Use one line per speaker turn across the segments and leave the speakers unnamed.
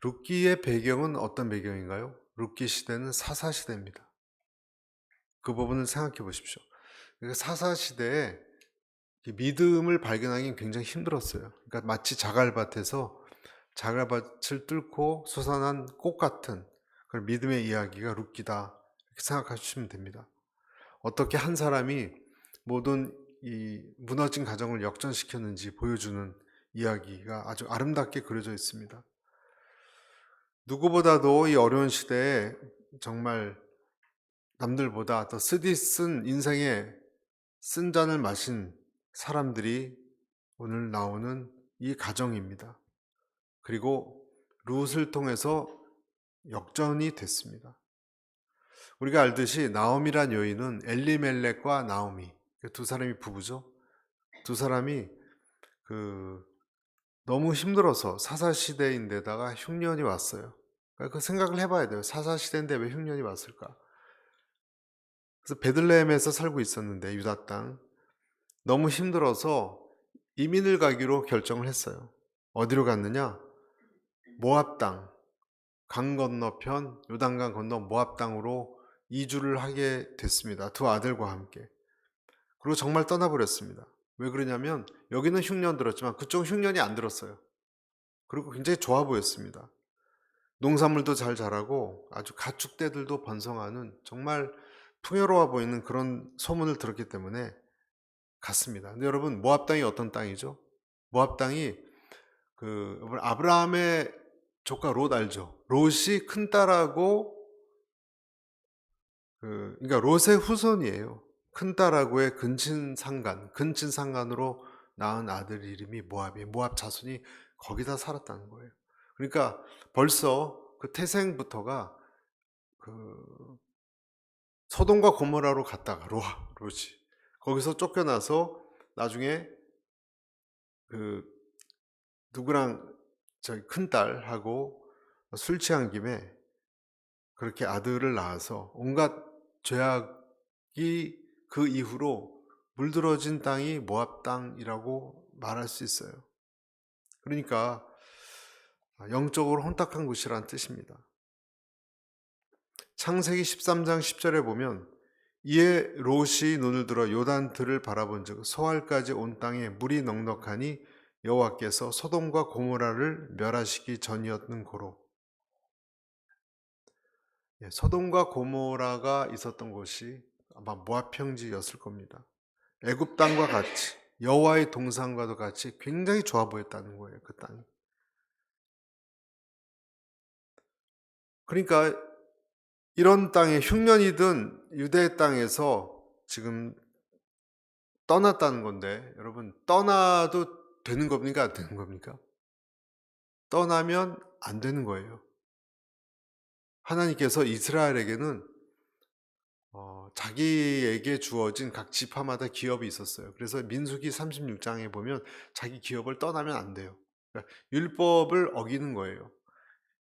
룻기의 배경은 어떤 배경인가요? 룻기 시대는 사사 시대입니다. 그 부분을 생각해 보십시오. 사사 시대에 이 믿음을 발견하기는 굉장히 힘들었어요. 그러니까 마치 자갈밭에서 자갈밭을 뚫고 솟아난 꽃 같은 그런 믿음의 이야기가 룻기다, 이렇게 생각하시면 됩니다. 어떻게 한 사람이 모든 이 무너진 가정을 역전시켰는지 보여주는 이야기가 아주 아름답게 그려져 있습니다. 누구보다도 이 어려운 시대에 정말 남들보다 더 쓰디쓴 인생의 쓴 잔을 마신 사람들이 오늘 나오는 이 가정입니다. 그리고 룻을 통해서 역전이 됐습니다. 우리가 알듯이 나오미란 여인은 엘리멜렉과 나오미, 두 사람이 부부죠. 두 사람이 너무 힘들어서 사사시대인데다가 흉년이 왔어요. 그러니까 그 생각을 해봐야 돼요. 사사시대인데 왜 흉년이 왔을까? 그래서 베들레헴에서 살고 있었는데, 유다 땅, 너무 힘들어서 이민을 가기로 결정을 했어요. 어디로 갔느냐? 모압 땅, 강 건너편, 요단강 건너 모압 땅으로 이주를 하게 됐습니다. 두 아들과 함께. 그리고 정말 떠나버렸습니다. 왜 그러냐면 여기는 흉년 들었지만 그쪽은 흉년이 안 들었어요. 그리고 굉장히 좋아 보였습니다. 농산물도 잘 자라고 아주 가축대들도 번성하는 정말 풍요로워 보이는 그런 소문을 들었기 때문에 갔습니다. 근데 여러분, 모압 땅이 어떤 땅이죠? 모압 땅이 아브라함의 조카 롯 알죠? 롯이 큰 딸하고 그러니까 롯의 후손이에요. 큰 딸하고의 근친상간으로 낳은 아들 이름이 모압이에요. 모압 자손이 거기다 살았다는 거예요. 그러니까 벌써 그 태생부터가 그 소돔과 고모라로 갔다가 롯이 거기서 쫓겨나서 나중에 그 누구랑 저기 큰딸하고 술 취한 김에 그렇게 아들을 낳아서 온갖 죄악이 그 이후로 물들어진 땅이 모압 땅이라고 말할 수 있어요. 그러니까 영적으로 혼탁한 곳이란 뜻입니다. 창세기 13장 10절에 보면 이에 롯이 눈을 들어 요단 들을 바라본즉 소알까지 온 땅에 물이 넉넉하니 여호와께서 소돔과 고모라를 멸하시기 전이었는 고로. 소돔과 고모라가 있었던 곳이 아마 모압 평지였을 겁니다. 애굽 땅과 같이 여호와의 동산과도 같이 굉장히 좋아 보였다는 거예요. 그 땅이. 그러니까 이런 땅에 흉년이든 유대 땅에서 지금 떠났다는 건데, 여러분, 떠나도 되는 겁니까? 안 되는 겁니까? 떠나면 안 되는 거예요. 하나님께서 이스라엘에게는 자기에게 주어진 각 지파마다 기업이 있었어요. 그래서 민수기 36장에 보면 자기 기업을 떠나면 안 돼요. 그러니까 율법을 어기는 거예요.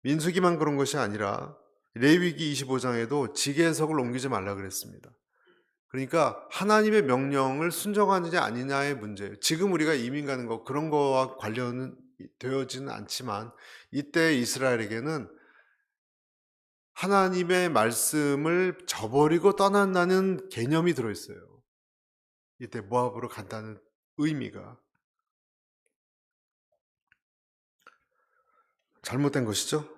민수기만 그런 것이 아니라 레위기 25장에도 지계석을 옮기지 말라 그랬습니다. 그러니까 하나님의 명령을 순종하느냐 아니냐의 문제예요. 지금 우리가 이민 가는 거 그런 거와 관련은 되어지는 않지만 이때 이스라엘에게는 하나님의 말씀을 저버리고 떠난다는 개념이 들어있어요. 이때 모압으로 간다는 의미가 잘못된 것이죠.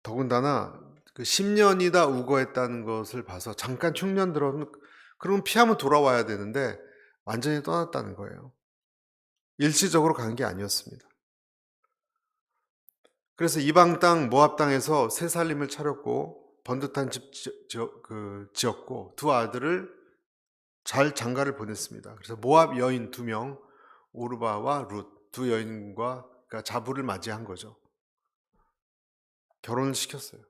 더군다나 그 10년이다 우거했다는 것을 봐서 잠깐 흉년 들어는 그럼 피하면 돌아와야 되는데 완전히 떠났다는 거예요. 일시적으로 간 게 아니었습니다. 그래서 이방 땅 모압 땅에서 새 살림을 차렸고 번듯한 집 지었고 두 아들을 잘 장가를 보냈습니다. 그래서 모압 여인 2명 오르바와 룻 두 여인과 그러니까 자부를 맞이한 거죠. 결혼을 시켰어요.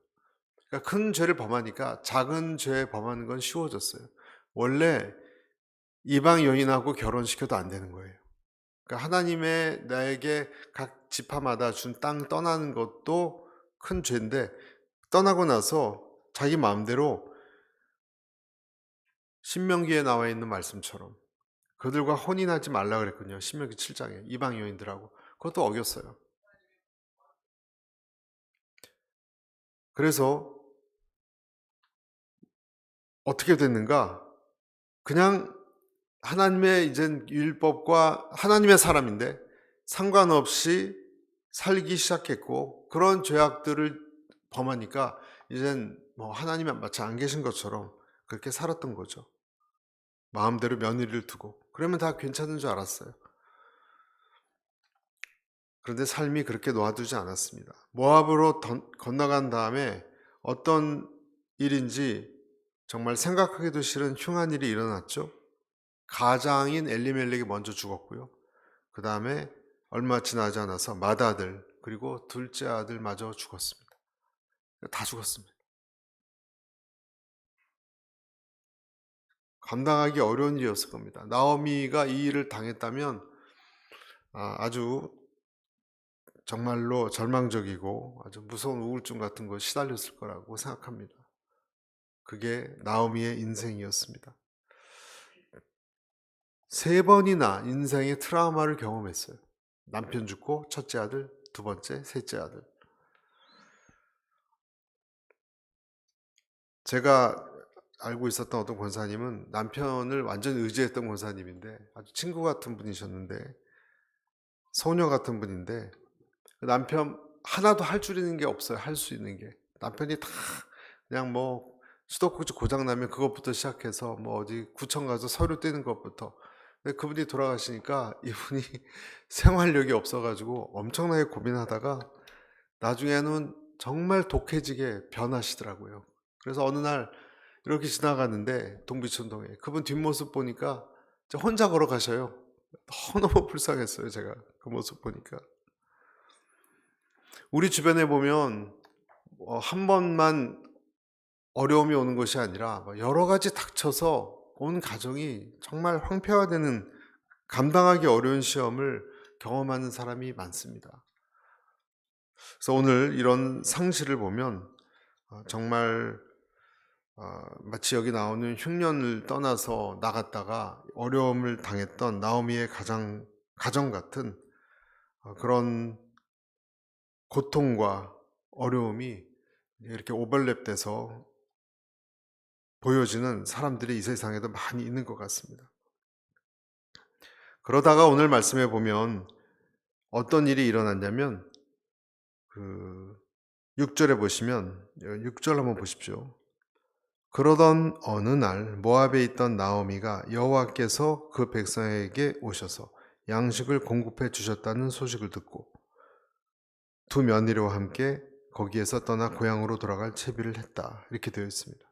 그러니까 큰 죄를 범하니까 작은 죄 범하는 건 쉬워졌어요. 원래 이방 여인하고 결혼시켜도 안 되는 거예요. 그러니까 하나님의 나에게 각 지파마다 준 땅 떠나는 것도 큰 죄인데 떠나고 나서 자기 마음대로 신명기에 나와 있는 말씀처럼 그들과 혼인하지 말라 그랬거든요. 신명기 7장에 이방 여인들하고 그것도 어겼어요. 그래서 어떻게 됐는가? 그냥 하나님의 이젠 율법과 하나님의 사람인데 상관없이 살기 시작했고, 그런 죄악들을 범하니까 이젠 뭐 하나님이 마치 안 계신 것처럼 그렇게 살았던 거죠. 마음대로 며느리를 두고. 그러면 다 괜찮은 줄 알았어요. 그런데 삶이 그렇게 놓아두지 않았습니다. 모압으로 건너간 다음에 어떤 일인지 정말 생각하기도 싫은 흉한 일이 일어났죠. 가장인 엘리멜렉이 먼저 죽었고요. 그 다음에 얼마 지나지 않아서 맏아들 그리고 둘째 아들마저 죽었습니다. 다 죽었습니다. 감당하기 어려운 일이었을 겁니다. 나오미가 이 일을 당했다면 아주 정말로 절망적이고 아주 무서운 우울증 같은 거 시달렸을 거라고 생각합니다. 그게 나오미의 인생이었습니다. 3번이나 인생의 트라우마를 경험했어요. 남편 죽고 첫째 아들, 두 번째, 셋째 아들. 제가 알고 있었던 어떤 권사님은 남편을 완전히 의지했던 권사님인데 아주 친구 같은 분이셨는데, 소녀 같은 분인데, 남편 하나도 할 줄 있는 게 없어요. 할 수 있는 게. 남편이 다 그냥 뭐 수도꼭지 고장 나면 그것부터 시작해서 뭐 어디 구청 가서 서류 떼는 것부터. 근데 그분이 돌아가시니까 이분이 생활력이 없어가지고 엄청나게 고민하다가 나중에는 정말 독해지게 변하시더라고요. 그래서 어느 날 이렇게 지나가는데 동비촌동에 그분 뒷모습 보니까 혼자 걸어가셔요. 너무 불쌍했어요. 제가 그 모습 보니까. 우리 주변에 보면 한 번만 어려움이 오는 것이 아니라 여러 가지 닥쳐서 온 가정이 정말 황폐화되는, 감당하기 어려운 시험을 경험하는 사람이 많습니다. 그래서 오늘 이런 상실을 보면 정말 마치 여기 나오는 흉년을 떠나서 나갔다가 어려움을 당했던 나오미의 가정 같은 그런 고통과 어려움이 이렇게 오버랩돼서 보여지는 사람들이 이 세상에도 많이 있는 것 같습니다. 그러다가 오늘 말씀해 보면 어떤 일이 일어났냐면 6절에 보시면 6절 한번 보십시오. 그러던 어느 날 모압에 있던 나오미가 여호와께서 그 백성에게 오셔서 양식을 공급해 주셨다는 소식을 듣고 두 며느리와 함께 거기에서 떠나 고향으로 돌아갈 채비를 했다. 이렇게 되어 있습니다.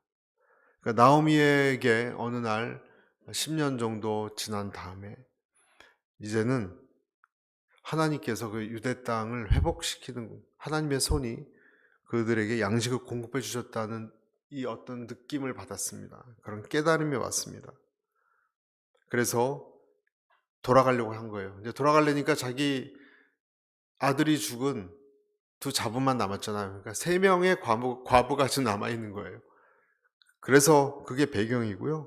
그러니까 나오미에게 어느 날 10년 정도 지난 다음에 이제는 하나님께서 그 유대 땅을 회복시키는 하나님의 손이 그들에게 양식을 공급해 주셨다는 이 어떤 느낌을 받았습니다. 그런 깨달음이 왔습니다. 그래서 돌아가려고 한 거예요. 이제 돌아가려니까 자기 아들이 죽은 두 자부만 남았잖아요. 그러니까 3명의 과부가 지금 남아있는 거예요. 그래서 그게 배경이고요.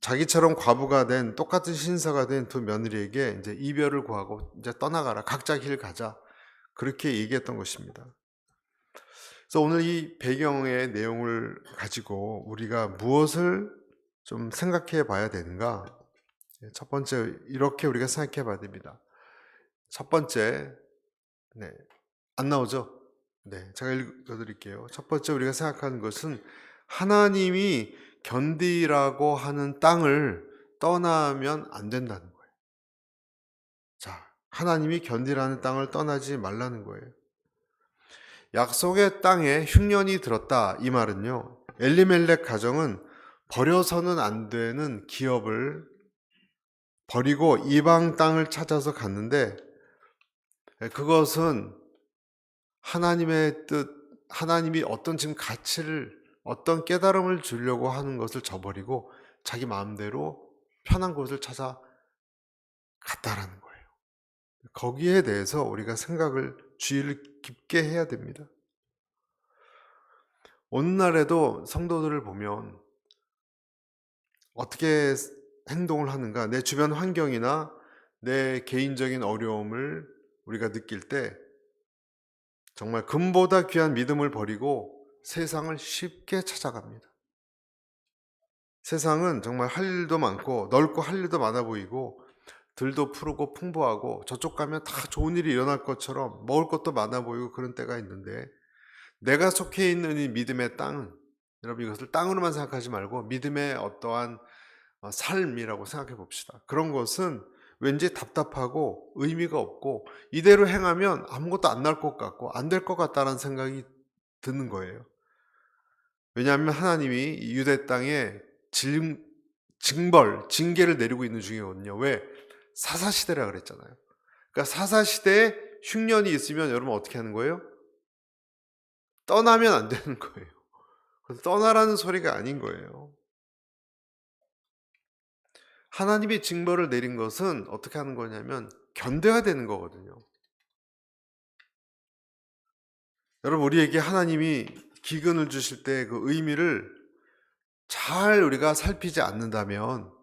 자기처럼 과부가 된, 똑같은 신사가 된 두 며느리에게 이제 이별을 구하고 이제 떠나가라, 각자 길 가자, 그렇게 얘기했던 것입니다. 그래서 오늘 이 배경의 내용을 가지고 우리가 무엇을 좀 생각해 봐야 되는가? 첫 번째, 이렇게 우리가 생각해 봐야 됩니다. 첫 번째, 안 나오죠? 제가 읽어드릴게요. 첫 번째 우리가 생각하는 것은 하나님이 견디라고 하는 땅을 떠나면 안 된다는 거예요. 자, 하나님이 견디라는 땅을 떠나지 말라는 거예요. 약속의 땅에 흉년이 들었다, 이 말은요, 엘리멜렉 가정은 버려서는 안 되는 기업을 버리고 이방 땅을 찾아서 갔는데, 그것은 하나님의 뜻, 하나님이 어떤 지금 가치를, 어떤 깨달음을 주려고 하는 것을 저버리고 자기 마음대로 편한 곳을 찾아 갔다라는 거예요. 거기에 대해서 우리가 주의를 깊게 해야 됩니다. 오늘날에도 성도들을 보면 어떻게 행동을 하는가, 내 주변 환경이나 내 개인적인 어려움을 우리가 느낄 때 정말 금보다 귀한 믿음을 버리고 세상을 쉽게 찾아갑니다. 세상은 정말 할 일도 많고 넓고 할 일도 많아 보이고 들도 푸르고 풍부하고 저쪽 가면 다 좋은 일이 일어날 것처럼 먹을 것도 많아 보이고 그런 때가 있는데, 내가 속해 있는 이 믿음의 땅은, 여러분 이것을 땅으로만 생각하지 말고 믿음의 어떠한 삶이라고 생각해 봅시다. 그런 것은 왠지 답답하고 의미가 없고 이대로 행하면 아무것도 안 날 것 같고 안 될 것 같다는 생각이 드는 거예요. 왜냐하면 하나님이 이 유대 땅에 징계를 내리고 있는 중이거든요. 왜? 사사시대라 그랬잖아요. 그러니까 사사시대에 흉년이 있으면 여러분 어떻게 하는 거예요? 떠나면 안 되는 거예요. 그래서 떠나라는 소리가 아닌 거예요. 하나님이 징벌을 내린 것은 어떻게 하는 거냐면 견뎌야 되는 거거든요. 여러분, 우리에게 하나님이 기근을 주실 때 그 의미를 잘 우리가 살피지 않는다면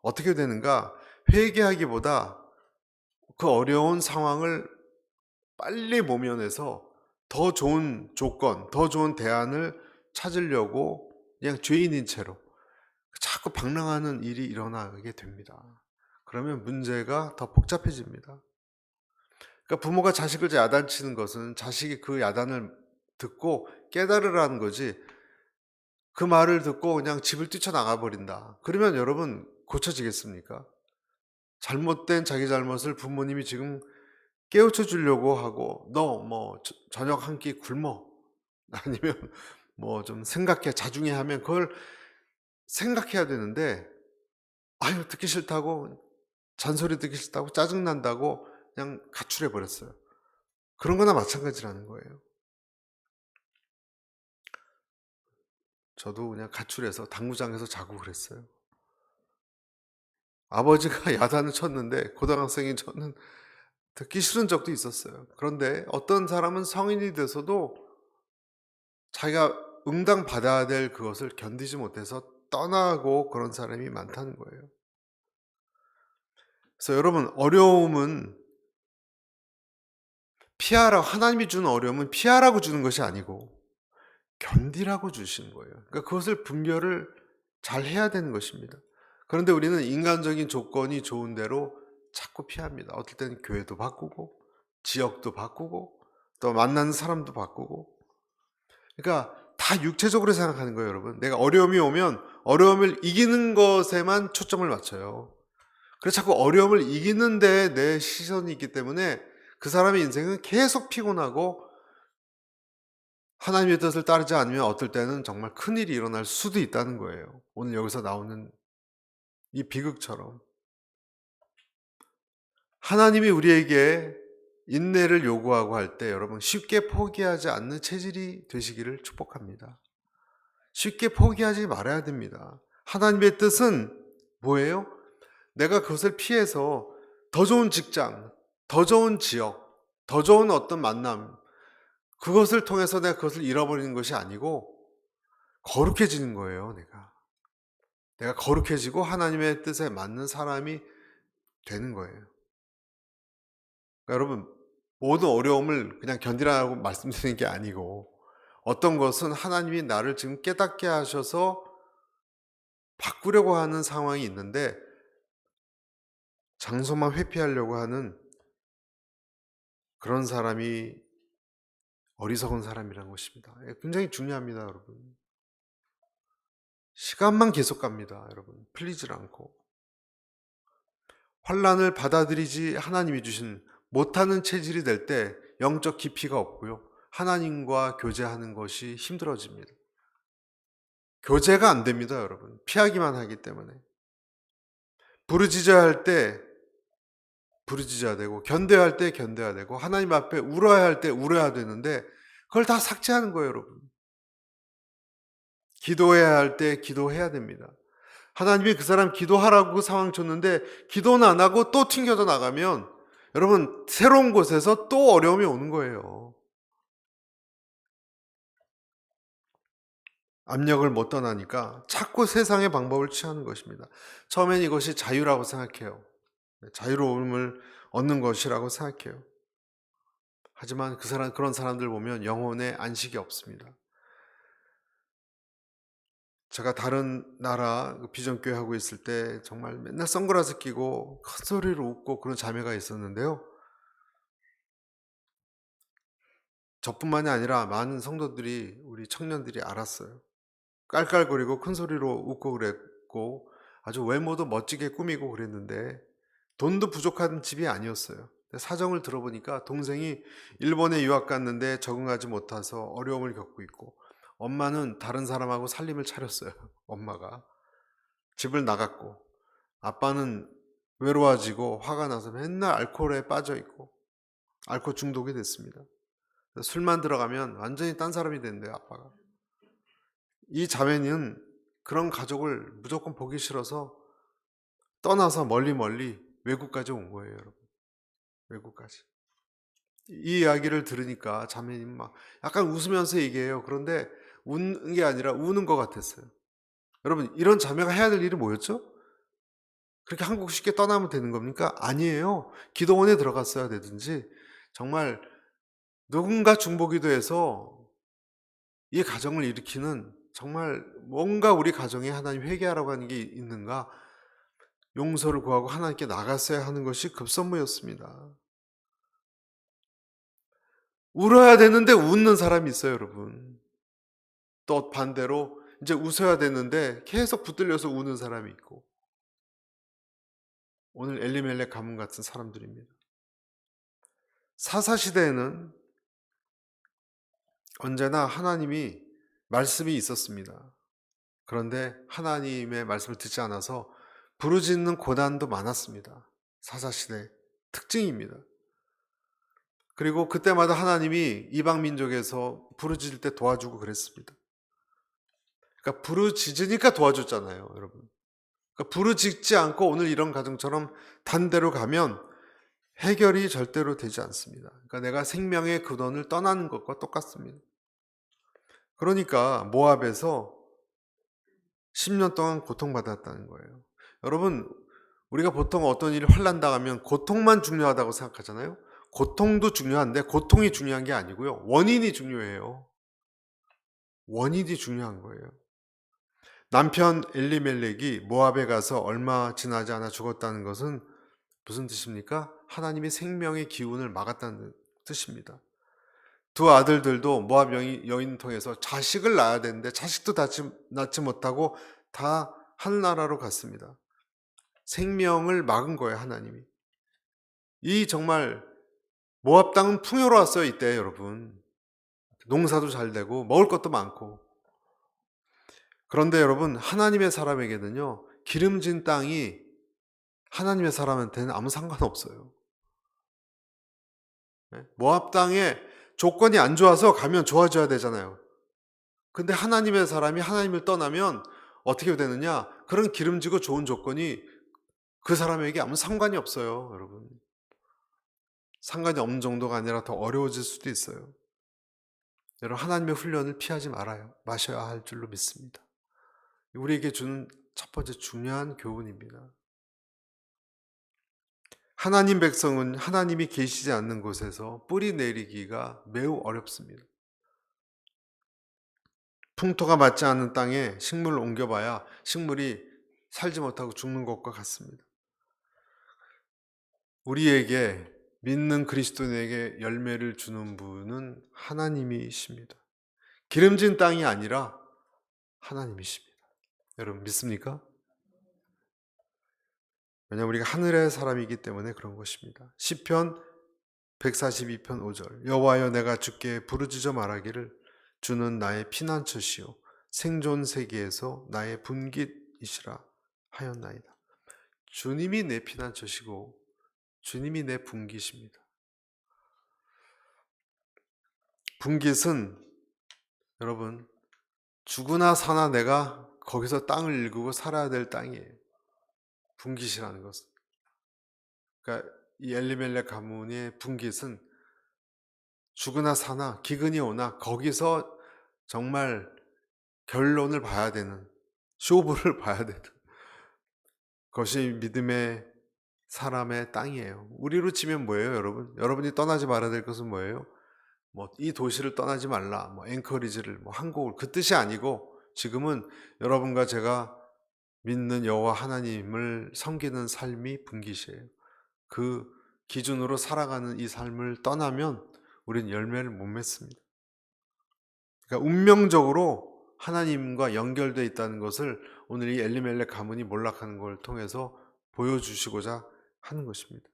어떻게 되는가? 회개하기보다 그 어려운 상황을 빨리 모면해서 더 좋은 조건, 더 좋은 대안을 찾으려고 그냥 죄인인 채로 자꾸 방랑하는 일이 일어나게 됩니다. 그러면 문제가 더 복잡해집니다. 그러니까 부모가 자식을 야단치는 것은 자식이 그 야단을 듣고 깨달으라는 거지, 그 말을 듣고 그냥 집을 뛰쳐나가 버린다. 그러면 여러분 고쳐지겠습니까? 잘못된 자기 잘못을 부모님이 지금 깨우쳐 주려고 하고, 너 뭐 저녁 한 끼 굶어. 아니면 뭐 좀 생각해, 자중해 하면 그걸 생각해야 되는데, 아유, 듣기 싫다고, 잔소리 듣기 싫다고, 짜증난다고 그냥 가출해 버렸어요. 그런 거나 마찬가지라는 거예요. 저도 그냥 가출해서 당구장에서 자고 그랬어요. 아버지가 야단을 쳤는데 고등학생인 저는 듣기 싫은 적도 있었어요. 그런데 어떤 사람은 성인이 돼서도 자기가 응당받아야 될 그것을 견디지 못해서 떠나고 그런 사람이 많다는 거예요. 그래서 여러분, 어려움은 하나님이 주는 어려움은 피하라고 주는 것이 아니고 견디라고 주시는 거예요. 그러니까 그것을 분별을 잘 해야 되는 것입니다. 그런데 우리는 인간적인 조건이 좋은 대로 자꾸 피합니다. 어떨 때는 교회도 바꾸고 지역도 바꾸고 또 만나는 사람도 바꾸고. 그러니까 다 육체적으로 생각하는 거예요, 여러분. 내가 어려움이 오면 어려움을 이기는 것에만 초점을 맞춰요. 그래서 자꾸 어려움을 이기는 데 내 시선이 있기 때문에 그 사람의 인생은 계속 피곤하고 하나님의 뜻을 따르지 않으면 어떨 때는 정말 큰일이 일어날 수도 있다는 거예요. 오늘 여기서 나오는 이 비극처럼. 하나님이 우리에게 인내를 요구하고 할 때 여러분 쉽게 포기하지 않는 체질이 되시기를 축복합니다. 쉽게 포기하지 말아야 됩니다. 하나님의 뜻은 뭐예요? 내가 그것을 피해서 더 좋은 직장, 더 좋은 지역, 더 좋은 어떤 만남, 그것을 통해서 내가 그것을 잃어버리는 것이 아니고 거룩해지는 거예요. 내가 거룩해지고 하나님의 뜻에 맞는 사람이 되는 거예요. 그러니까 여러분, 모든 어려움을 그냥 견디라고 말씀드리는 게 아니고 어떤 것은 하나님이 나를 지금 깨닫게 하셔서 바꾸려고 하는 상황이 있는데 장소만 회피하려고 하는 그런 사람이 어리석은 사람이라는 것입니다. 굉장히 중요합니다, 여러분. 시간만 계속 갑니다, 여러분. 풀리질 않고. 환난을 받아들이지 하나님이 주신 못하는 체질이 될 때 영적 깊이가 없고요. 하나님과 교제하는 것이 힘들어집니다. 교제가 안 됩니다, 여러분. 피하기만 하기 때문에. 부르짖어야 할 때 부르짖어야 되고 견뎌야 할 때 견뎌야 되고 하나님 앞에 울어야 할 때 울어야 되는데 그걸 다 삭제하는 거예요, 여러분. 기도해야 할 때 기도해야 됩니다. 하나님이 그 사람 기도하라고 그 상황 줬는데 기도는 안 하고 또 튕겨져 나가면 여러분 새로운 곳에서 또 어려움이 오는 거예요. 압력을 못 떠나니까 자꾸 세상의 방법을 취하는 것입니다. 처음엔 이것이 자유라고 생각해요. 자유로움을 얻는 것이라고 생각해요. 하지만 그런 사람들 보면 영혼에 안식이 없습니다. 제가 다른 나라 비전교회 하고 있을 때 정말 맨날 선글라스 끼고 큰 소리로 웃고 그런 자매가 있었는데요. 저뿐만이 아니라 많은 성도들이, 우리 청년들이 알았어요. 깔깔거리고 큰 소리로 웃고 그랬고 아주 외모도 멋지게 꾸미고 그랬는데 돈도 부족한 집이 아니었어요. 사정을 들어보니까 동생이 일본에 유학 갔는데 적응하지 못해서 어려움을 겪고 있고, 엄마는 다른 사람하고 살림을 차렸어요. 엄마가 집을 나갔고, 아빠는 외로워지고 화가 나서 맨날 알코올에 빠져 있고 알코올 중독이 됐습니다. 술만 들어가면 완전히 딴 사람이 된대요, 아빠가. 이 자매는 그런 가족을 무조건 보기 싫어서 떠나서 멀리 외국까지 온 거예요, 여러분. 외국까지. 이 이야기를 들으니까 자매님 막 약간 웃으면서 얘기해요. 그런데 웃는 게 아니라 우는 것 같았어요. 여러분, 이런 자매가 해야 될 일이 뭐였죠? 그렇게 한국 쉽게 떠나면 되는 겁니까? 아니에요. 기도원에 들어갔어야 되든지, 정말 누군가 중보기도해서 이 가정을 일으키는, 정말 뭔가 우리 가정에 하나님 회개하라고 하는 게 있는가, 용서를 구하고 하나님께 나갔어야 하는 것이 급선무였습니다. 울어야 되는데 웃는 사람이 있어요, 여러분. 또 반대로 이제 웃어야 되는데 계속 붙들려서 우는 사람이 있고, 오늘 엘리멜렉 가문 같은 사람들입니다. 사사시대에는 언제나 하나님이 말씀이 있었습니다. 그런데 하나님의 말씀을 듣지 않아서 부르짖는 고난도 많았습니다. 사사시대 특징입니다. 그리고 그때마다 하나님이 이방 민족에서 부르짖을 때 도와주고 그랬습니다. 그러니까 부르짖으니까 도와줬잖아요, 여러분. 그러니까 부르짖지 않고 오늘 이런 가정처럼 단대로 가면 해결이 절대로 되지 않습니다. 그러니까 내가 생명의 근원을 떠나는 것과 똑같습니다. 그러니까 모압에서 10년 동안 고통받았다는 거예요. 여러분, 우리가 보통 어떤 일이 환난당하면 고통만 중요하다고 생각하잖아요. 고통도 중요한데 고통이 중요한 게 아니고요, 원인이 중요해요. 원인이 중요한 거예요. 남편 엘리멜렉이 모압에 가서 얼마 지나지 않아 죽었다는 것은 무슨 뜻입니까? 하나님이 생명의 기운을 막았다는 뜻입니다. 두 아들들도 모압 여인 통해서 자식을 낳아야 되는데 자식도 낳지 못하고 다 하늘나라로 갔습니다. 생명을 막은 거예요, 하나님이. 이 정말 모압 땅은 풍요로웠어요, 이때 여러분. 농사도 잘 되고 먹을 것도 많고. 그런데 여러분, 하나님의 사람에게는요, 기름진 땅이 하나님의 사람한테는 아무 상관없어요. 모압 땅에 조건이 안 좋아서 가면 좋아져야 되잖아요. 근데 하나님의 사람이 하나님을 떠나면 어떻게 되느냐? 그런 기름지고 좋은 조건이 그 사람에게 아무 상관이 없어요, 여러분. 상관이 없는 정도가 아니라 더 어려워질 수도 있어요. 여러분, 하나님의 훈련을 피하지 마셔야 할 줄로 믿습니다. 우리에게 주는 첫 번째 중요한 교훈입니다. 하나님 백성은 하나님이 계시지 않는 곳에서 뿌리 내리기가 매우 어렵습니다. 풍토가 맞지 않는 땅에 식물을 옮겨봐야 식물이 살지 못하고 죽는 것과 같습니다. 우리에게, 믿는 그리스도인에게 열매를 주는 분은 하나님이십니다. 기름진 땅이 아니라 하나님이십니다. 여러분 믿습니까? 왜냐하면 우리가 하늘의 사람이기 때문에 그런 것입니다. 시편 142편 5절, 여호와여 내가 주께 부르짖어 말하기를 주는 나의 피난처시요 생존 세계에서 나의 분깃이시라 하였나이다. 주님이 내 피난처시고 주님이 내 분깃입니다. 분깃은 여러분 죽으나 사나 내가 거기서 땅을 일구고 살아야 될 땅이에요. 분깃이라는 것은. 그러니까 이 엘리멜렉 가문의 분깃은 죽으나 사나 기근이 오나 거기서 정말 결론을 봐야 되는, 쇼부를 봐야 되는 것이 믿음의 사람의 땅이에요. 우리로 치면 뭐예요, 여러분? 여러분이 떠나지 말아야 될 것은 뭐예요? 뭐 이 도시를 떠나지 말라, 뭐 앵커리지를, 뭐 한국을, 그 뜻이 아니고 지금은 여러분과 제가 믿는 여호와 하나님을 섬기는 삶이 분기시예요. 그 기준으로 살아가는 이 삶을 떠나면 우리는 열매를 못 맺습니다. 그러니까 운명적으로 하나님과 연결되어 있다는 것을 오늘 이 엘리멜렉 가문이 몰락하는 걸 통해서 보여주시고자 하는 것입니다.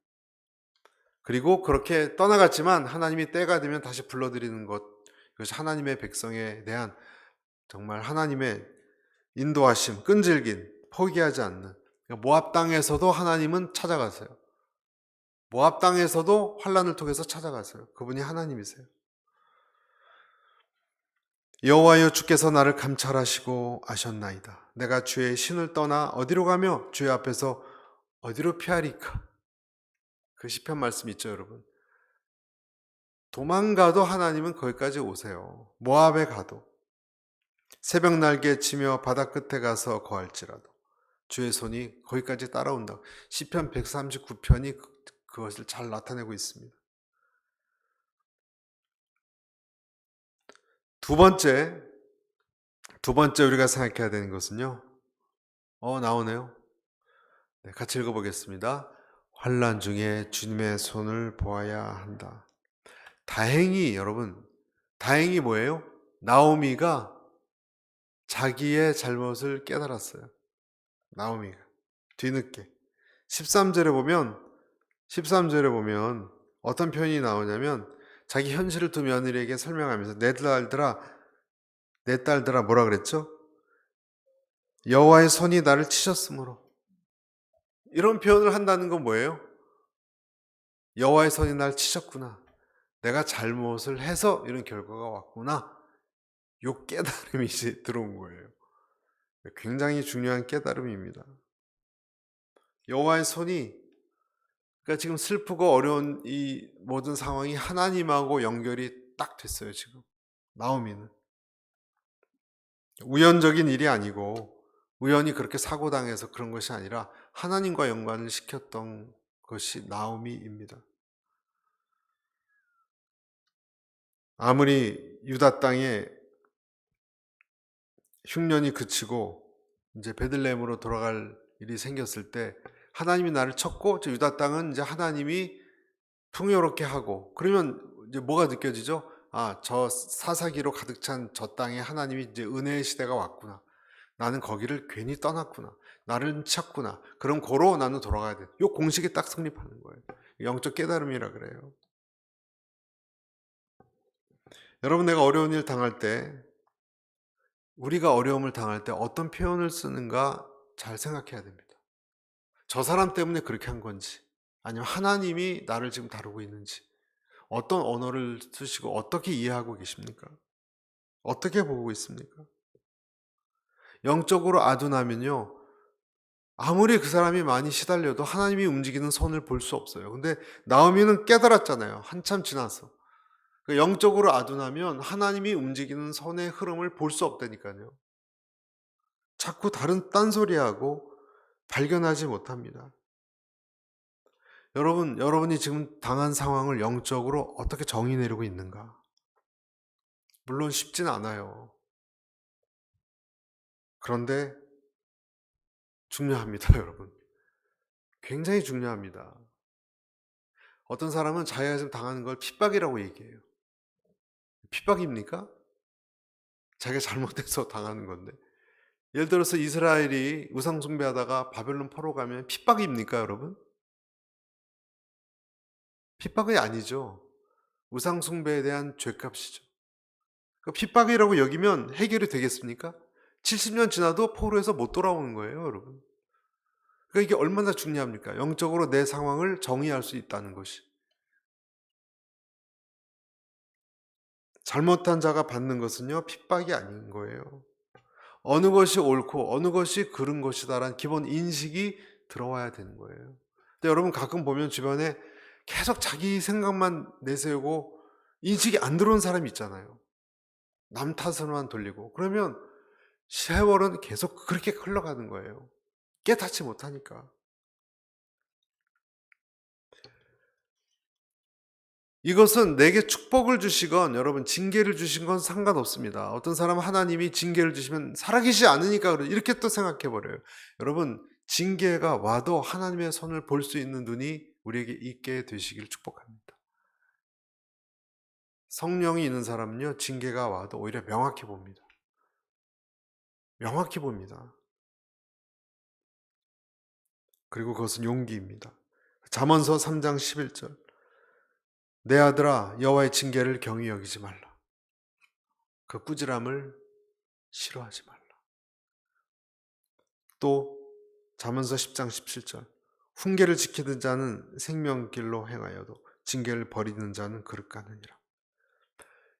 그리고 그렇게 떠나갔지만 하나님이 때가 되면 다시 불러들이는 것, 이것이 하나님의 백성에 대한 정말 하나님의 인도하심, 끈질긴, 포기하지 않는. 그러니까 모압 땅에서도 하나님은 찾아가세요. 모압 땅에서도 환란을 통해서 찾아가세요. 그분이 하나님이세요. 여호와여, 주께서 나를 감찰하시고 아셨나이다. 내가 주의 신을 떠나 어디로 가며 주의 앞에서 어디로 피하리까? 그 시편 말씀 있죠, 여러분. 도망가도 하나님은 거기까지 오세요. 모압에 가도, 새벽 날개 치며 바다 끝에 가서 거할지라도 주의 손이 거기까지 따라온다. 시편 139편이 그것을 잘 나타내고 있습니다. 두 번째 우리가 생각해야 되는 것은요. 나오네요. 네, 같이 읽어보겠습니다. 환난 중에 주님의 손을 보아야 한다. 다행히 여러분, 다행히 뭐예요? 나오미가 자기의 잘못을 깨달았어요. 나오미가 뒤늦게 13절에 보면 어떤 표현이 나오냐면 자기 현실을 두 며느리에게 설명하면서 내 딸들아 뭐라 그랬죠? 여호와의 손이 나를 치셨으므로. 이런 표현을 한다는 건 뭐예요? 여호와의 손이 나를 치셨구나. 내가 잘못을 해서 이런 결과가 왔구나. 요 깨달음이 이제 들어온 거예요. 굉장히 중요한 깨달음입니다. 여호와의 손이, 그러니까 지금 슬프고 어려운 이 모든 상황이 하나님하고 연결이 딱 됐어요. 지금 나오미는 우연적인 일이 아니고 우연히 그렇게 사고당해서 그런 것이 아니라 하나님과 연관을 시켰던 것이 나오미입니다. 아무리 유다 땅에 흉년이 그치고 이제 베들레헴으로 돌아갈 일이 생겼을 때 하나님이 나를 쳤고 저 유다 땅은 이제 하나님이 풍요롭게 하고, 그러면 이제 뭐가 느껴지죠? 저 사사기로 가득 찬 저 땅에 하나님이 이제 은혜의 시대가 왔구나. 나는 거기를 괜히 떠났구나. 나를 쳤구나. 그럼 고로 나는 돌아가야 돼. 요 공식이 딱 성립하는 거예요. 영적 깨달음이라 그래요. 여러분, 내가 어려운 일 당할 때, 우리가 어려움을 당할 때 어떤 표현을 쓰는가 잘 생각해야 됩니다. 저 사람 때문에 그렇게 한 건지, 아니면 하나님이 나를 지금 다루고 있는지, 어떤 언어를 쓰시고 어떻게 이해하고 계십니까? 어떻게 보고 있습니까? 영적으로 아둔하면요, 아무리 그 사람이 많이 시달려도 하나님이 움직이는 손을 볼 수 없어요. 근데 나오미는 깨달았잖아요. 한참 지나서. 영적으로 아둔하면 하나님이 움직이는 손의 흐름을 볼 수 없다니까요. 자꾸 다른 딴소리하고 발견하지 못합니다. 여러분이 지금 당한 상황을 영적으로 어떻게 정의 내리고 있는가? 물론 쉽진 않아요. 그런데 중요합니다, 여러분. 굉장히 중요합니다. 어떤 사람은 자기가 지금 당하는 걸 핍박이라고 얘기해요. 핍박입니까? 자기가 잘못해서 당하는 건데. 예를 들어서 이스라엘이 우상 숭배하다가 바벨론 포로 가면 핍박입니까, 여러분? 핍박이 아니죠. 우상 숭배에 대한 죄값이죠. 그 핍박이라고 여기면 해결이 되겠습니까? 70년 지나도 포로에서 못 돌아오는 거예요, 여러분. 그러니까 이게 얼마나 중요합니까? 영적으로 내 상황을 정의할 수 있다는 것이. 잘못한 자가 받는 것은요, 핍박이 아닌 거예요. 어느 것이 옳고 어느 것이 그른 것이다라는 기본 인식이 들어와야 되는 거예요. 근데 여러분 가끔 보면 주변에 계속 자기 생각만 내세우고 인식이 안 들어온 사람이 있잖아요. 남 탓으로만 돌리고. 그러면 세월은 계속 그렇게 흘러가는 거예요. 깨닫지 못하니까. 이것은 내게 축복을 주시건 여러분 징계를 주신 건 상관없습니다. 어떤 사람은 하나님이 징계를 주시면 살아계시지 않으니까 이렇게 또 생각해 버려요. 여러분 징계가 와도 하나님의 손을 볼 수 있는 눈이 우리에게 있게 되시길 축복합니다. 성령이 있는 사람은요, 징계가 와도 오히려 명확히 봅니다. 명확히 봅니다. 그리고 그것은 용기입니다. 잠언서 3장 11절. 내 아들아 여호와의 징계를 경히 여기지 말라. 그 꾸지람을 싫어하지 말라. 또 잠언서 10장 17절. 훈계를 지키는 자는 생명길로 행하여도 징계를 버리는 자는 그릇 가느니라.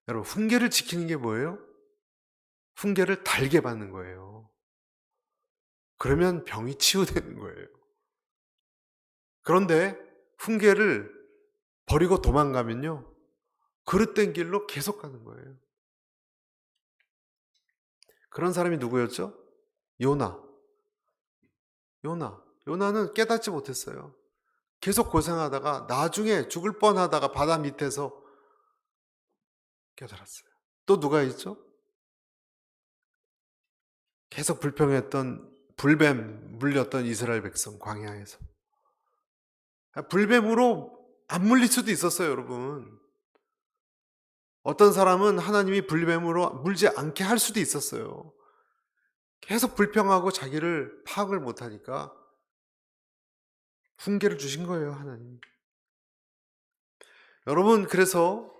여러분 훈계를 지키는 게 뭐예요? 훈계를 달게 받는 거예요. 그러면 병이 치유되는 거예요. 그런데 훈계를 버리고 도망가면요, 그릇된 길로 계속 가는 거예요. 그런 사람이 누구였죠? 요나. 요나는 깨닫지 못했어요. 계속 고생하다가 나중에 죽을 뻔하다가 바다 밑에서 깨달았어요. 또 누가 있죠? 계속 불평했던 불뱀 물렸던 이스라엘 백성 광야에서. 불뱀으로 안 물릴 수도 있었어요, 여러분. 어떤 사람은 하나님이 불뱀으로 물지 않게 할 수도 있었어요. 계속 불평하고 자기를 파악을 못하니까 훈계를 주신 거예요, 하나님. 여러분, 그래서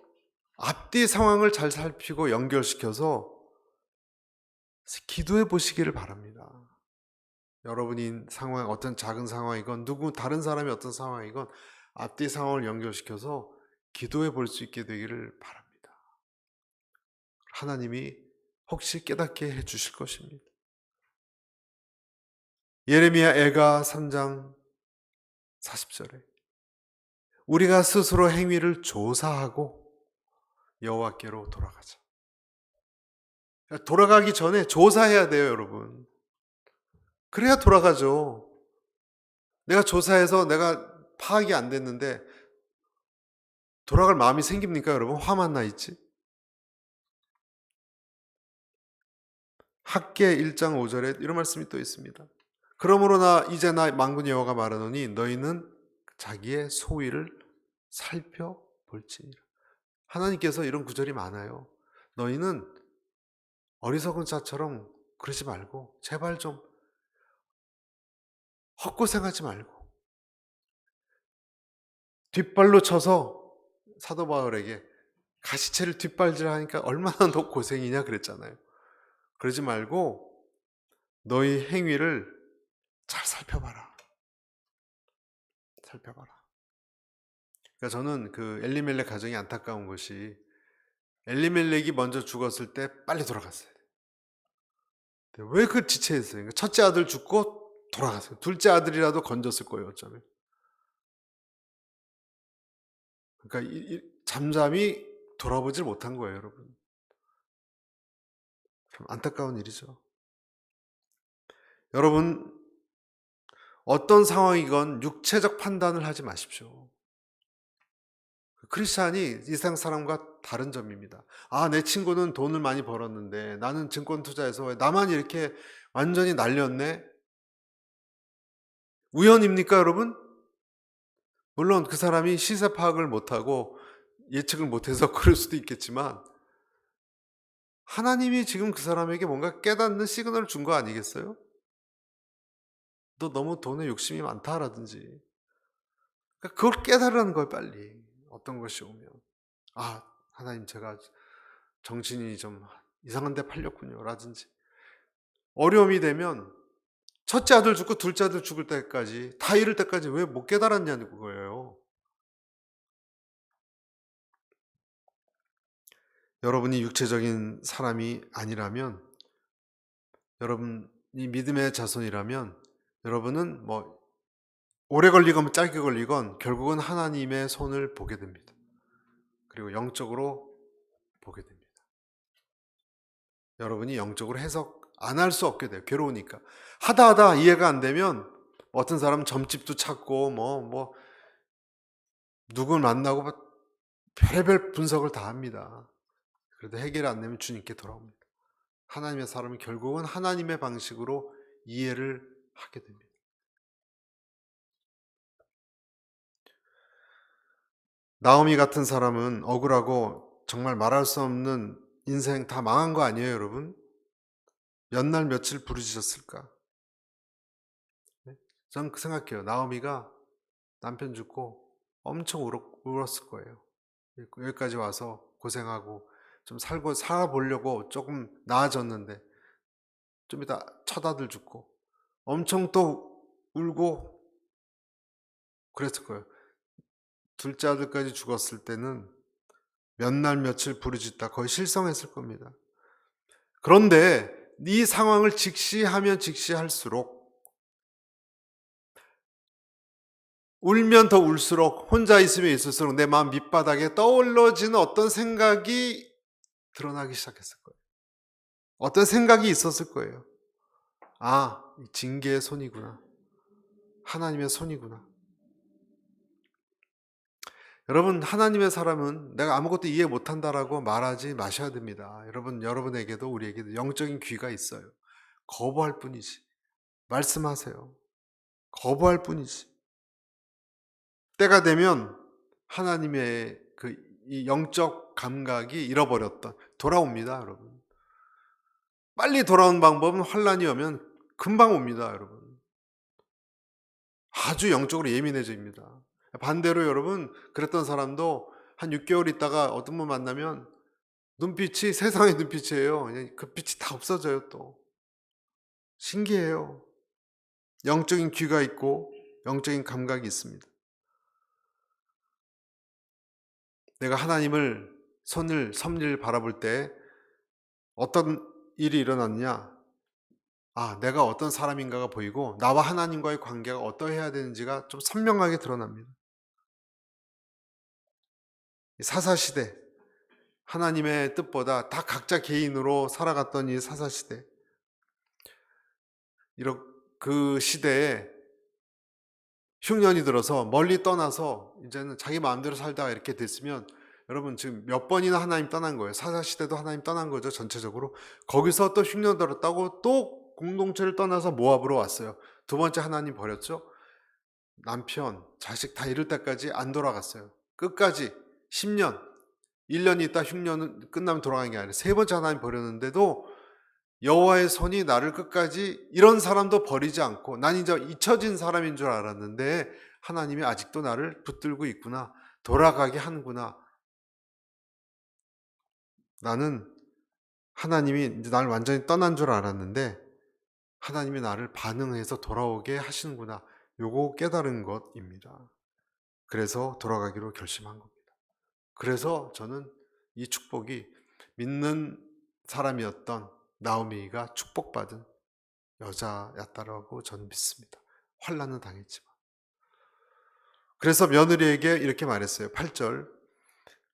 앞뒤 상황을 잘 살피고 연결시켜서 기도해 보시기를 바랍니다. 여러분이 상황, 어떤 작은 상황이건 다른 사람이 어떤 상황이건 앞뒤 상황을 연결시켜서 기도해 볼 수 있게 되기를 바랍니다. 하나님이 혹시 깨닫게 해 주실 것입니다. 예레미야 애가 3장 40절에 우리가 스스로 행위를 조사하고 여호와께로 돌아가자. 돌아가기 전에 조사해야 돼요, 여러분. 그래야 돌아가죠. 내가 조사해서 내가 파악이 안 됐는데 돌아갈 마음이 생깁니까, 여러분? 화만 나 있지? 학개 1장 5절에 이런 말씀이 또 있습니다. 그러므로 이제 나 만군의 여호와가 말하노니 너희는 자기의 소위를 살펴볼지니라. 하나님께서 이런 구절이 많아요. 너희는 어리석은 자처럼 그러지 말고 제발 좀 헛고생하지 말고 뒷발로 쳐서 사도 바울에게 가시체를 뒷발질하니까 얼마나 더 고생이냐 그랬잖아요. 그러지 말고 너희 행위를 잘 살펴봐라. 살펴봐라. 그러니까 저는 그 엘리멜렉 가정이 안타까운 것이 엘리멜렉이 먼저 죽었을 때 빨리 돌아갔어요. 왜 그 지체했어요? 그러니까 첫째 아들 죽고 돌아갔어요. 둘째 아들이라도 건졌을 거예요, 어쩌면. 그러니까 잠잠히 돌아보질 못한 거예요, 여러분. 참 안타까운 일이죠. 여러분, 어떤 상황이건 육체적 판단을 하지 마십시오. 크리스찬이 이 세상 사람과 다른 점입니다. 아, 내 친구는 돈을 많이 벌었는데 나는 증권 투자해서 왜 나만 이렇게 완전히 날렸네? 우연입니까, 여러분? 물론 그 사람이 시세 파악을 못하고 예측을 못해서 그럴 수도 있겠지만 하나님이 지금 그 사람에게 뭔가 깨닫는 시그널을 준 거 아니겠어요? 너 너무 돈에 욕심이 많다라든지. 그러니까 그걸 깨달으라는 거예요, 빨리. 어떤 것이 오면. 아, 하나님 제가 정신이 좀 이상한 데 팔렸군요. 라든지. 어려움이 되면 첫째 아들 죽고 둘째 아들 죽을 때까지 다 이럴 때까지 왜 못 깨달았냐는 거예요. 여러분이 육체적인 사람이 아니라면, 여러분이 믿음의 자손이라면 여러분은 뭐 오래 걸리건 짧게 걸리건 결국은 하나님의 손을 보게 됩니다. 그리고 영적으로 보게 됩니다. 여러분이 영적으로 해석 안 할 수 없게 돼요. 괴로우니까. 하다 이해가 안 되면 어떤 사람은 점집도 찾고 누굴 만나고 별의별 분석을 다 합니다. 그래도 해결이 안 되면 주님께 돌아옵니다. 하나님의 사람은 결국은 하나님의 방식으로 이해를 하게 됩니다. 나오미 같은 사람은 억울하고 정말 말할 수 없는 인생 다 망한 거 아니에요, 여러분? 몇 날 며칠 부르짖었을까? 네? 저는 그 생각해요. 나오미가 남편 죽고 엄청 울었을 거예요. 여기까지 와서 고생하고 좀 살아보려고 조금 나아졌는데 좀 이따 첫 아들 죽고 엄청 또 울고 그랬을 거예요. 둘째 아들까지 죽었을 때는 몇 날 며칠 부르짖다 거의 실성했을 겁니다. 그런데 이 상황을 직시하면 직시할수록 울면 더 울수록 혼자 있으면 있을수록 내 마음 밑바닥에 떠올라지는 어떤 생각이 드러나기 시작했을 거예요. 어떤 생각이 있었을 거예요. 아, 징계의 손이구나. 하나님의 손이구나. 여러분, 하나님의 사람은 내가 아무것도 이해 못한다라고 말하지 마셔야 됩니다. 여러분에게도 우리에게도 영적인 귀가 있어요. 거부할 뿐이지. 말씀하세요. 거부할 뿐이지. 때가 되면 하나님의 이 영적 감각이 잃어버렸던 돌아옵니다, 여러분. 빨리 돌아오는 방법은 환란이 오면 금방 옵니다, 여러분. 아주 영적으로 예민해집니다. 반대로 여러분, 그랬던 사람도 한 6개월 있다가 어떤 분 만나면 눈빛이 세상의 눈빛이에요. 그냥 그 빛이 다 없어져요, 또. 신기해요. 영적인 귀가 있고 영적인 감각이 있습니다. 내가 하나님을 섭리를 바라볼 때 어떤 일이 일어났냐? 아, 내가 어떤 사람인가가 보이고 나와 하나님과의 관계가 어떠해야 되는지가 좀 선명하게 드러납니다. 사사시대, 하나님의 뜻보다 다 각자 개인으로 살아갔던 이 사사시대, 그 시대에 흉년이 들어서 멀리 떠나서 이제는 자기 마음대로 살다가 이렇게 됐으면 여러분 지금 몇 번이나 하나님 떠난 거예요. 사사시대도 하나님 떠난 거죠, 전체적으로. 거기서 또 흉년 들었다고 또 공동체를 떠나서 모압으로 왔어요. 두 번째 하나님 버렸죠. 남편, 자식 다 이럴 때까지 안 돌아갔어요. 끝까지 10년, 1년 있다 흉년은 끝나면 돌아가는 게 아니라 세 번째 하나님 버렸는데도 여호와의 손이 나를 끝까지 이런 사람도 버리지 않고 난 이제 잊혀진 사람인 줄 알았는데 하나님이 아직도 나를 붙들고 있구나. 돌아가게 하는구나. 나는 하나님이 이제 나를 완전히 떠난 줄 알았는데 하나님이 나를 반응해서 돌아오게 하시는구나. 요거 깨달은 것입니다. 그래서 돌아가기로 결심한 겁니다. 그래서 저는 이 축복이 믿는 사람이었던 나오미가 축복받은 여자였다라고 저는 믿습니다. 환난은 당했지만. 그래서 며느리에게 이렇게 말했어요. 8절.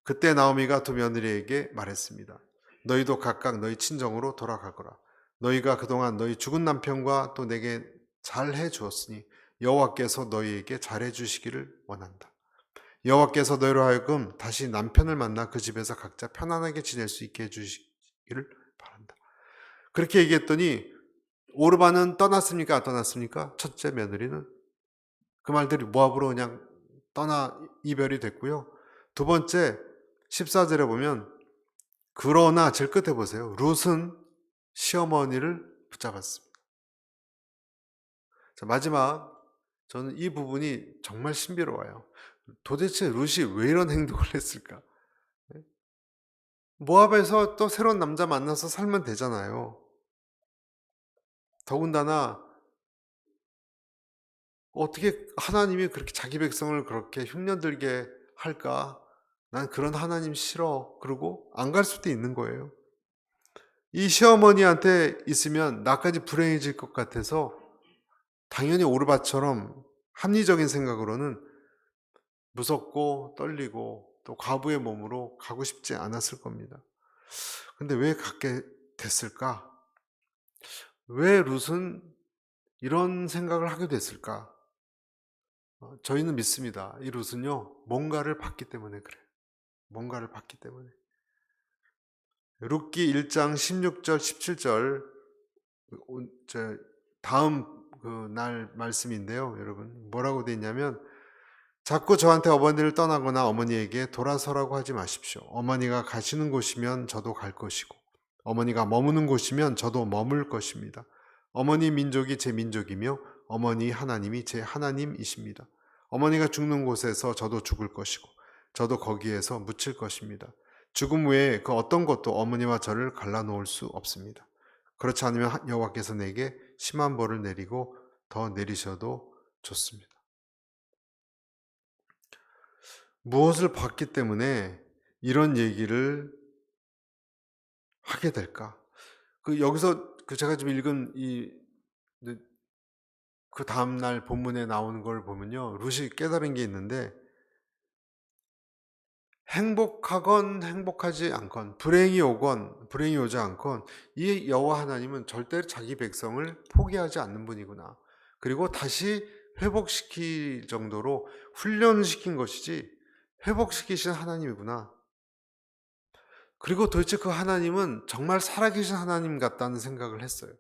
그때 나오미가 두 며느리에게 말했습니다. 너희도 각각 너희 친정으로 돌아가거라. 너희가 그동안 너희 죽은 남편과 또 내게 잘해 주었으니 여호와께서 너희에게 잘해 주시기를 원한다. 여호와께서 너희로 하여금 다시 남편을 만나 그 집에서 각자 편안하게 지낼 수 있게 해주시기를 바란다. 그렇게 얘기했더니 오르반은 떠났습니까? 안 떠났습니까? 첫째 며느리는 그 말들이 모압으로 그냥 이별이 됐고요. 두 번째 14절에 보면 그러나 제일 끝에 보세요. 룻은 시어머니를 붙잡았습니다. 자, 마지막 저는 이 부분이 정말 신비로워요. 도대체 룻이 왜 이런 행동을 했을까? 모압에서 또 새로운 남자 만나서 살면 되잖아요. 더군다나 어떻게 하나님이 그렇게 자기 백성을 그렇게 흉년들게 할까? 난 그런 하나님 싫어. 그러고 안 갈 수도 있는 거예요. 이 시어머니한테 있으면 나까지 불행해질 것 같아서 당연히 오르바처럼 합리적인 생각으로는 무섭고 떨리고 또 과부의 몸으로 가고 싶지 않았을 겁니다. 근데 왜 갖게 됐을까? 왜 룻은 이런 생각을 하게 됐을까? 저희는 믿습니다. 이 룻은요, 뭔가를 봤기 때문에 그래요. 뭔가를 받기 때문에. 룻기 1장 16절 17절 다음 그 날 말씀인데요. 여러분 뭐라고 돼 있냐면 자꾸 저한테 어머니를 떠나거나 어머니에게 돌아서라고 하지 마십시오. 어머니가 가시는 곳이면 저도 갈 것이고 어머니가 머무는 곳이면 저도 머물 것입니다. 어머니 민족이 제 민족이며 어머니 하나님이 제 하나님이십니다. 어머니가 죽는 곳에서 저도 죽을 것이고 저도 거기에서 묻힐 것입니다. 죽음 외에 그 어떤 것도 어머니와 저를 갈라놓을 수 없습니다. 그렇지 않으면 여호와께서 내게 심한 벌을 내리고 더 내리셔도 좋습니다. 무엇을 봤기 때문에 이런 얘기를 하게 될까? 여기서 제가 지금 읽은 그 다음날 본문에 나오는 걸 보면요. 룻이 깨달은 게 있는데 행복하건 행복하지 않건 불행이 오건 불행이 오지 않건 이 여호와 하나님은 절대 자기 백성을 포기하지 않는 분이구나. 그리고 다시 회복시킬 정도로 훈련을 시킨 것이지 회복시키신 하나님이구나. 그리고 도대체 그 하나님은 정말 살아계신 하나님 같다는 생각을 했어요.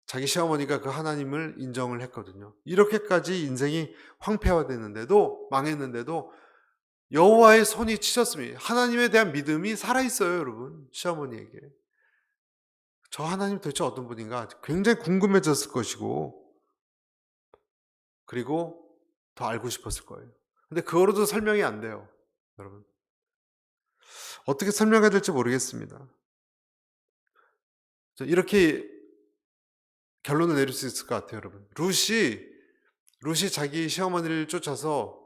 자기 시어머니가 그 하나님을 인정을 했거든요. 이렇게까지 인생이 황폐화됐는데도 망했는데도 여호와의 손이 치셨습니다. 하나님에 대한 믿음이 살아있어요, 여러분. 시어머니에게. 저 하나님 도대체 어떤 분인가 굉장히 궁금해졌을 것이고 그리고 더 알고 싶었을 거예요. 근데 그거로도 설명이 안 돼요, 여러분. 어떻게 설명해야 될지 모르겠습니다. 이렇게 결론을 내릴 수 있을 것 같아요, 여러분. 룻이 자기 시어머니를 쫓아서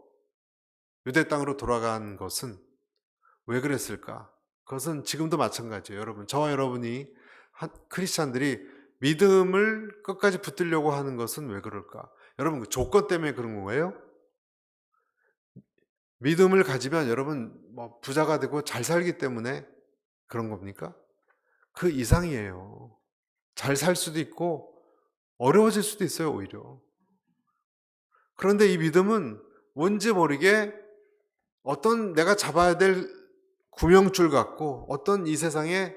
유대 땅으로 돌아간 것은 왜 그랬을까? 그것은 지금도 마찬가지예요, 여러분. 저와 여러분이 크리스찬들이 믿음을 끝까지 붙들려고 하는 것은 왜 그럴까? 여러분, 그 조건 때문에 그런 거예요? 믿음을 가지면 여러분 부자가 되고 잘 살기 때문에 그런 겁니까? 그 이상이에요. 잘 살 수도 있고 어려워질 수도 있어요, 오히려. 그런데 이 믿음은 뭔지 모르게 어떤 내가 잡아야 될 구명줄 같고 어떤 이 세상에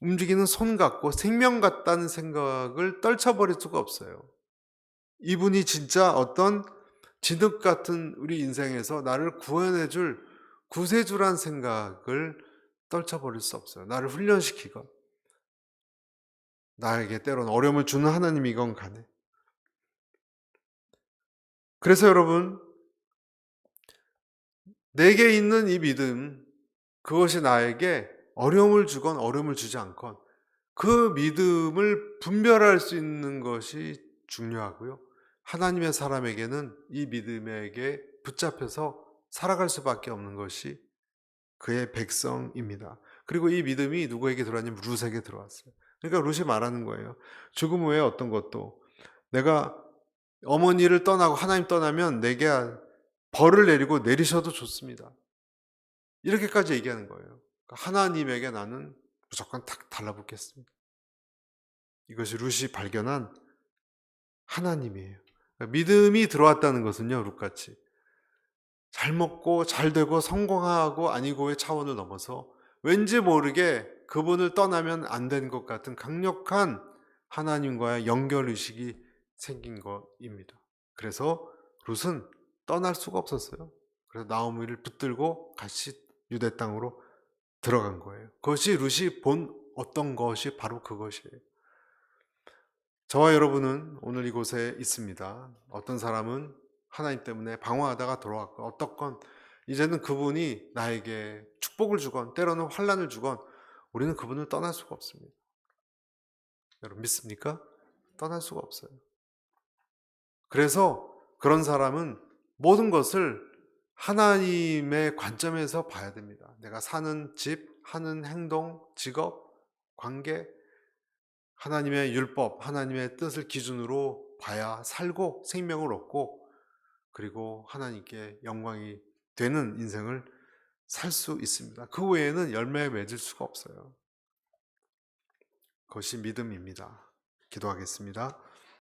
움직이는 손 같고 생명 같다는 생각을 떨쳐버릴 수가 없어요. 이분이 진짜 어떤 진흙 같은 우리 인생에서 나를 구원해줄 구세주란 생각을 떨쳐버릴 수 없어요. 나를 훈련시키건 나에게 때로는 어려움을 주는 하나님이건 간에. 그래서 여러분 내게 있는 이 믿음 그것이 나에게 어려움을 주건 어려움을 주지 않건 그 믿음을 분별할 수 있는 것이 중요하고요. 하나님의 사람에게는 이 믿음에게 붙잡혀서 살아갈 수밖에 없는 것이 그의 백성입니다. 그리고 이 믿음이 누구에게 들어왔냐면 룻에게 들어왔어요. 그러니까 룻이 말하는 거예요. 죽음 외에 어떤 것도 내가 어머니를 떠나고 하나님 떠나면 내게 벌을 내리고 내리셔도 좋습니다. 이렇게까지 얘기하는 거예요. 그러니까 하나님에게 나는 무조건 탁 달라붙겠습니다. 이것이 룻이 발견한 하나님이에요. 그러니까 믿음이 들어왔다는 것은요, 룻같이 잘 먹고 잘 되고 성공하고 아니고의 차원을 넘어서 왠지 모르게 그분을 떠나면 안 되는 것 같은 강력한 하나님과의 연결의식이 생긴 것입니다. 그래서 룻은 떠날 수가 없었어요. 그래서 나오미를 붙들고 같이 유대 땅으로 들어간 거예요. 그것이 룻이 본 어떤 것이 바로 그것이에요. 저와 여러분은 오늘 이곳에 있습니다. 어떤 사람은 하나님 때문에 방황하다가 돌아왔고 어떻건 이제는 그분이 나에게 축복을 주건 때로는 환난을 주건 우리는 그분을 떠날 수가 없습니다. 여러분 믿습니까? 떠날 수가 없어요. 그래서 그런 사람은 모든 것을 하나님의 관점에서 봐야 됩니다. 내가 사는 집, 하는 행동, 직업, 관계, 하나님의 율법, 하나님의 뜻을 기준으로 봐야 살고 생명을 얻고 그리고 하나님께 영광이 되는 인생을 살 수 있습니다. 그 외에는 열매에 맺을 수가 없어요. 그것이 믿음입니다. 기도하겠습니다.